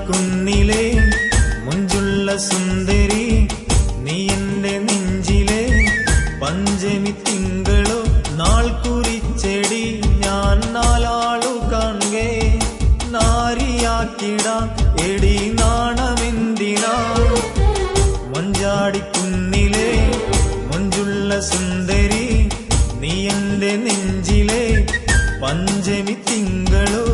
മഞ്ചാടിക്കുന്നിലെ മുഞ്ചുള്ള സുന്ദരി നീ എന്റെ നെഞ്ചിലെ പഞ്ചമി തിങ്കളോ നാൾ കുറിച്ചെടി ഞാൻ നാലാളു കാണേ നാരിയാക്കിടാം എടി നാണമെന്തിനാ മഞ്ചാടിക്കുന്നിലെ മുഞ്ചുള്ള സുന്ദരി നീ എന്റെ നെഞ്ചിലെ പഞ്ചമി തിങ്കളോ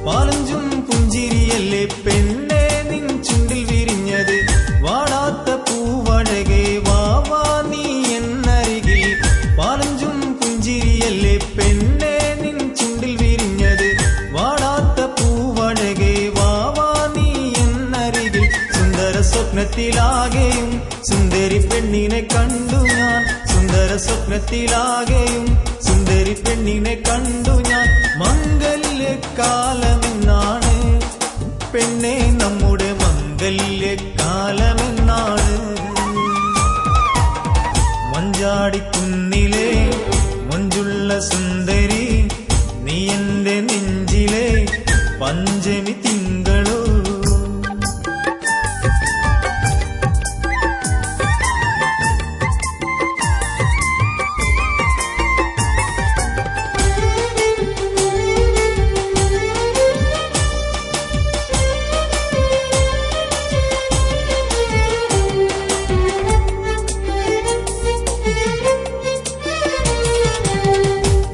പാലഞ്ചും പുഞ്ചിരിയല്ലേ പെണ്ണെ നിൻ ചുണ്ടിൽ വിരിഞ്ഞത് വാടാത്ത പൂവഴകെ വാവാ നീ എന്നരികിൽ പാലഞ്ചും പുഞ്ചിരിയല്ലേ പെണ്ണെ നിൻ ചുണ്ടിൽ വിരിഞ്ഞത് വാടാത്ത പൂവഴകെ വാവാ നീ എന്നരികിൽ സുന്ദര സ്വപ്നത്തിലാകെയും സുന്ദരി പെണ്ണിനെ കണ്ടു ഞാൻ സുന്ദര സ്വപ്നത്തിലാകെയും സുന്ദരി പെണ്ണിനെ കണ്ടു ഞാൻ മംഗല്യകാലമെന്നാണ് പെണ്ണെ നമ്മുടെ മംഗല്യകാലമെന്നാണ് മഞ്ചാടിക്കുന്നിലെ മുഞ്ചുള്ള സുന്ദരി നീ എന്റെ നെഞ്ചിലെ പഞ്ചമി തിങ്കളോ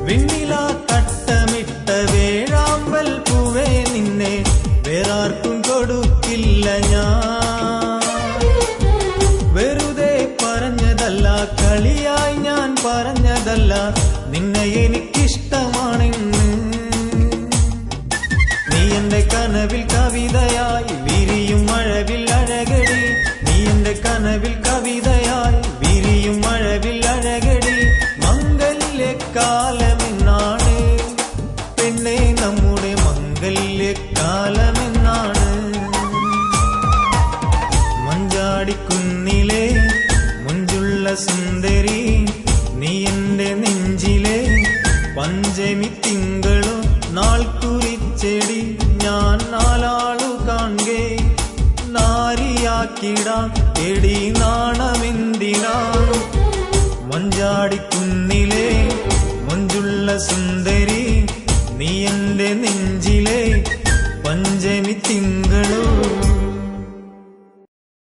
വെണ്ണില തട്ടമിട്ട വേഴാമ്പൽ പൂവേ നിന്നെ വേറാർക്കും കൊടുക്കില്ല ഞാൻ വെറുതെ പറഞ്ഞതല്ല കളിയായി ഞാൻ പറഞ്ഞതല്ല നിന്നെ എനിക്കിഷ്ടമാണെന്ന് നീ എന്റെ കനവിൽ കവിതയായി വിരിയും മഴവിൽ അഴകടി നീ എന്റെ കനവിൽ കവിതയായി വിരിയും മഴവിൽ അഴകടി മംഗല്യകാലമെന്നാണ് പെണ്ണെ നമ്മുടെ മംഗല്യകാലമെന്നാണ് മഞ്ചാടിക്കുന്നിലെ മുഞ്ചുള്ള സുന്ദരി നീ എന്റെ നെഞ്ചിലെ പഞ്ചമി തിങ്കളോ നാൾ കുറിച്ചെടി ഞാൻ നാലാളു കാണേ നാരിയാക്കിടാം എടി നാണമെന്തിനാ മഞ്ചാടിക്കുന്നിലെ മുഞ്ചുള്ള സുന്ദരി നീ എന്റെ